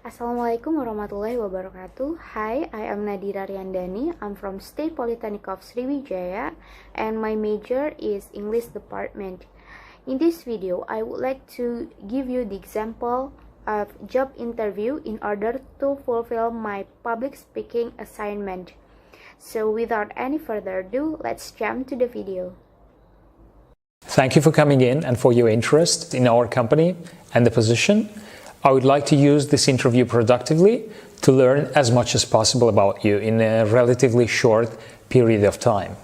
Assalamualaikum warahmatullahi wabarakatuh. Hi, I am Nadira Riandani. I'm from State Polytechnic of Sriwijaya and my major is English department. In this video, I would like to give you the example of job interview in order to fulfill my public speaking assignment. So without any further ado, let's jump to the video. Thank you for coming in and for your interest in our company and the position. I would like to use this interview productively to learn as much as possible about you in a relatively short period of time.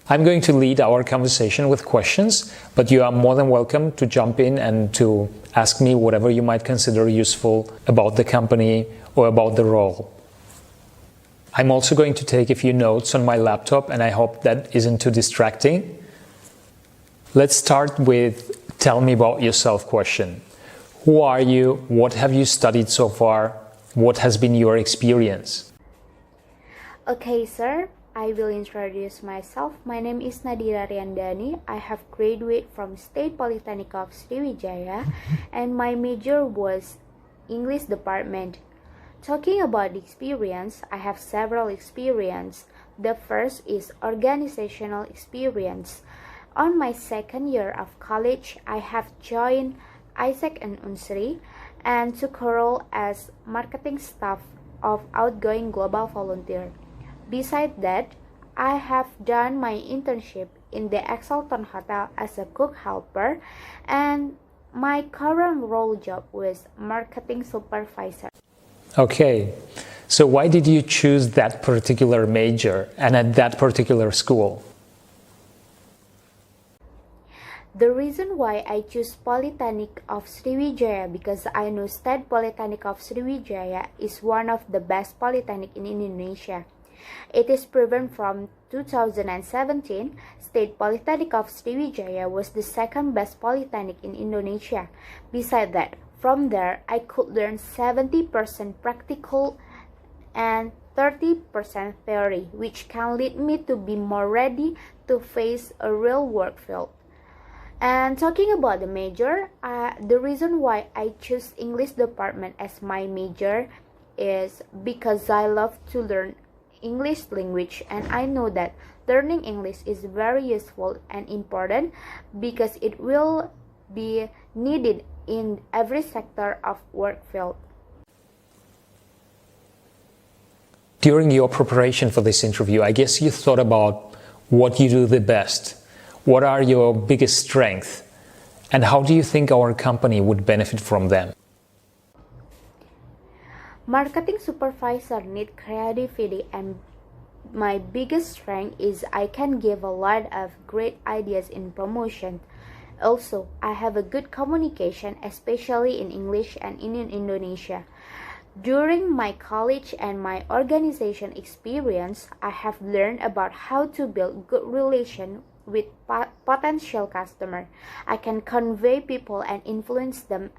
I'm going to lead our conversation with questions, but you are more than welcome to jump in and to ask me whatever you might consider useful about the company or about the role. I'm also going to take a few notes on my laptop, and I hope that isn't too distracting. Let's start with tell me about yourself question. Who are you? What have you studied so far? What has been your experience? Okay, sir. I will introduce myself. My name is Nadira Riandani. I have graduated from State Polytechnic of Sriwijaya and my major was English department. Talking about the experience, I have several experience. The first is organizational experience. On my second year of college, I have joined Isaac and Unsri and took a role as marketing staff of outgoing global volunteer. Besides that, I have done my internship in the Exelton Hotel as a cook helper and my current role job was marketing supervisor. Okay, so why did you choose that particular major and at that particular school? The reason why I choose Polytechnic of Sriwijaya because I know State Polytechnic of Sriwijaya is one of the best polytechnic in Indonesia. It is proven from 2017, State Polytechnic of Sriwijaya was the second best polytechnic in Indonesia. Besides that, from there I could learn 70% practical and 30% theory, which can lead me to be more ready to face a real work field. And talking about the major, the reason why I choose English department as my major is because I love to learn English language and I know that learning English is very useful and important because it will be needed in every sector of work field. During your preparation for this interview, I guess you thought about what you do the best. What are your biggest strengths and how do you think our company would benefit from them? Marketing supervisor need creativity and my biggest strength is I can give a lot of great ideas in promotion. Also, I have a good communication, especially in English and in Indonesia. During my college and my organization experience, I have learned about how to build good relation with potential customer. I can convey people and influence them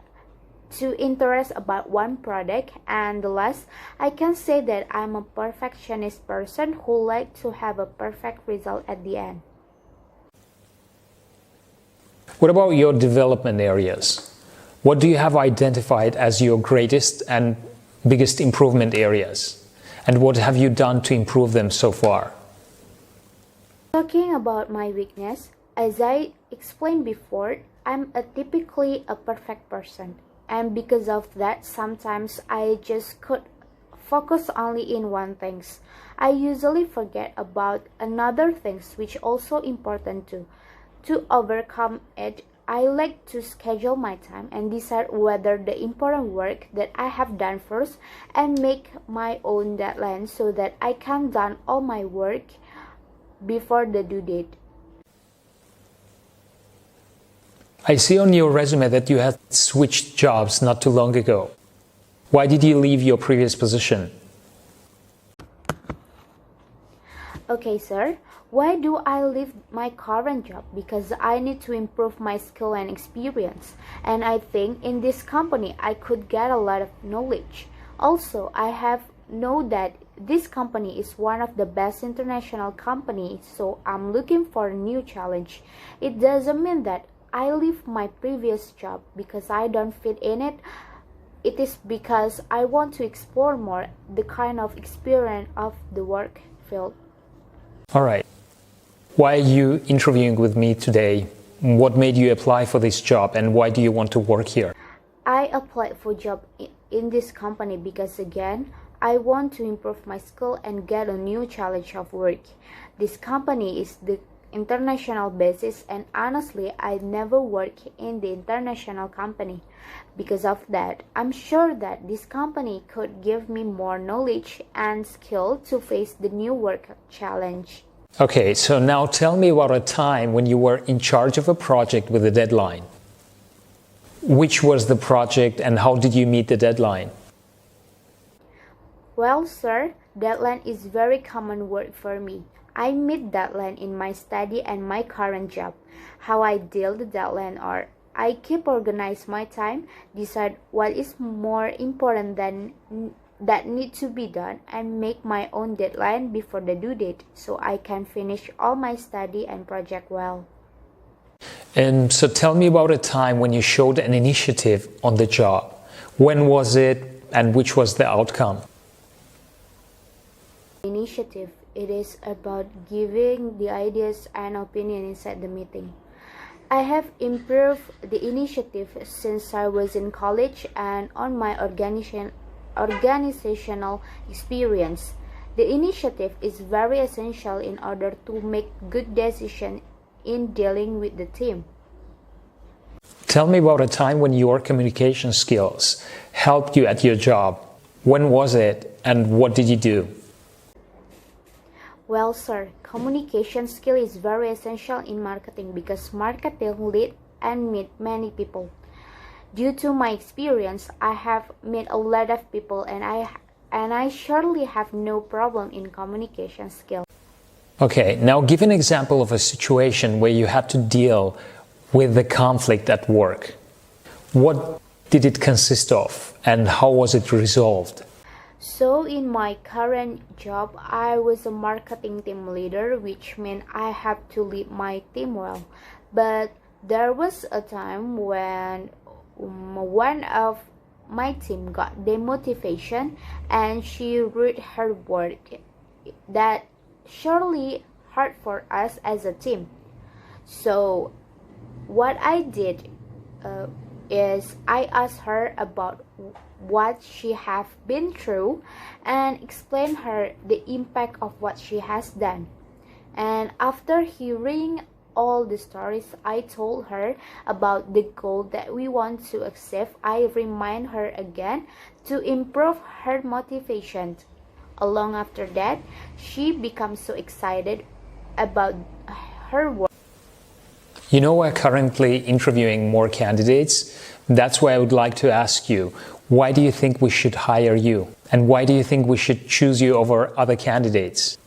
to interest about one product, and the last, I can say that I'm a perfectionist person who like to have a perfect result at the end. What about your development areas? What do you have identified as your greatest and biggest improvement areas? And what have you done to improve them so far? Talking about my weakness, as I explained before, I'm typically a perfect person. And because of that, sometimes I just could focus only in one thing. I usually forget about another things which also important too. To overcome it, I like to schedule my time and decide whether the important work that I have done first and make my own deadline so that I can done all my work before the due date. I see on your resume that you had switched jobs not too long ago. Why did you leave your previous position? Okay, sir. Why do I leave my current job? Because I need to improve my skill and experience. And I think in this company I could get a lot of knowledge. Also, I have know that this company is one of the best international companies, so I'm looking for a new challenge. It doesn't mean that I leave my previous job because I don't fit in it. It is because I want to explore more the kind of experience of the work field. All right. Why are you interviewing with me today? What made you apply for this job and why do you want to work here? I applied for a job in this company because again, I want to improve my skill and get a new challenge of work. This company is the international basis and honestly, I never worked in the international company. Because of that, I'm sure that this company could give me more knowledge and skill to face the new work challenge. Okay, so now tell me about a time when you were in charge of a project with a deadline. Which was the project and how did you meet the deadline? Well, sir, deadline is very common word for me. I meet deadline in my study and my current job. How I deal the deadline are I keep organize my time, decide what is more important than that need to be done and make my own deadline before the due date so I can finish all my study and project well. And so tell me about a time when you showed an initiative on the job. When was it and which was the outcome? Initiative, it is about giving the ideas and opinion inside the meeting. I have improved the initiative since I was in college and on my organizational experience. The initiative is very essential in order to make good decisions in dealing with the team. Tell me about a time when your communication skills helped you at your job. When was it and what did you do? Well, sir, communication skill is very essential in marketing because marketing lead and meet many people. Due to my experience, I have met a lot of people and I surely have no problem in communication skill. Okay, now give an example of a situation where you had to deal with the conflict at work. What did it consist of and how was it resolved? So in my current job, I was a marketing team leader, which meant I have to lead my team well. But there was a time when one of my team got demotivation and she wrote her work. That surely hard for us as a team. So what I did is I asked her about what she have been through and explain her the impact of what she has done. And after hearing all the stories I told her about the goal that we want to achieve, I remind her again to improve her motivation. Along after that, she becomes so excited about her work. You know, we're currently interviewing more candidates. That's why I would like to ask you, why do you think we should hire you? And why do you think we should choose you over other candidates?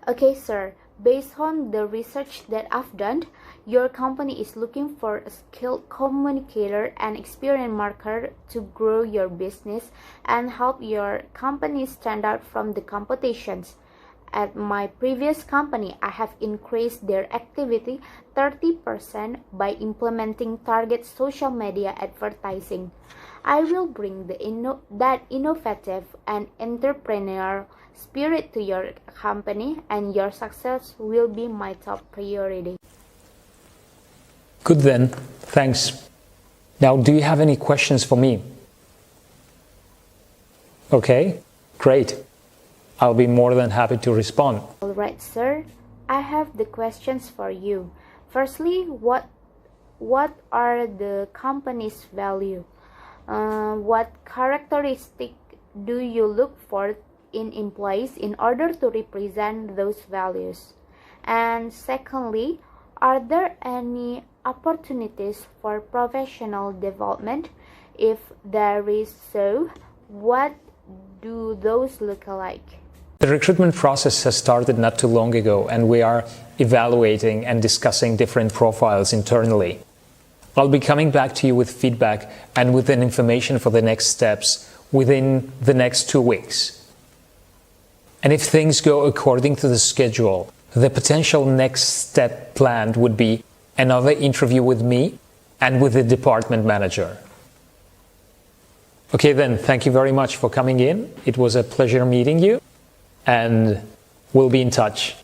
Okay, sir. Based on the research that I've done, your company is looking for a skilled communicator and experienced marketer to grow your business and help your company stand out from the competitions. At my previous company, I have increased their activity 30% by implementing target social media advertising. I will bring that innovative and entrepreneurial spirit to your company, and your success will be my top priority. Good then, thanks. Now, do you have any questions for me? Okay, great. I'll be more than happy to respond. Alright, sir. I have the questions for you. Firstly, what are the company's value? What characteristic do you look for in employees in order to represent those values? And secondly, are there any opportunities for professional development? If there is so, what do those look like? The recruitment process has started not too long ago, and we are evaluating and discussing different profiles internally. I'll be coming back to you with feedback and with an information for the next steps within the next 2 weeks. And if things go according to the schedule, the potential next step planned would be another interview with me and with the department manager. Okay then, thank you very much for coming in. It was a pleasure meeting you, and we'll be in touch.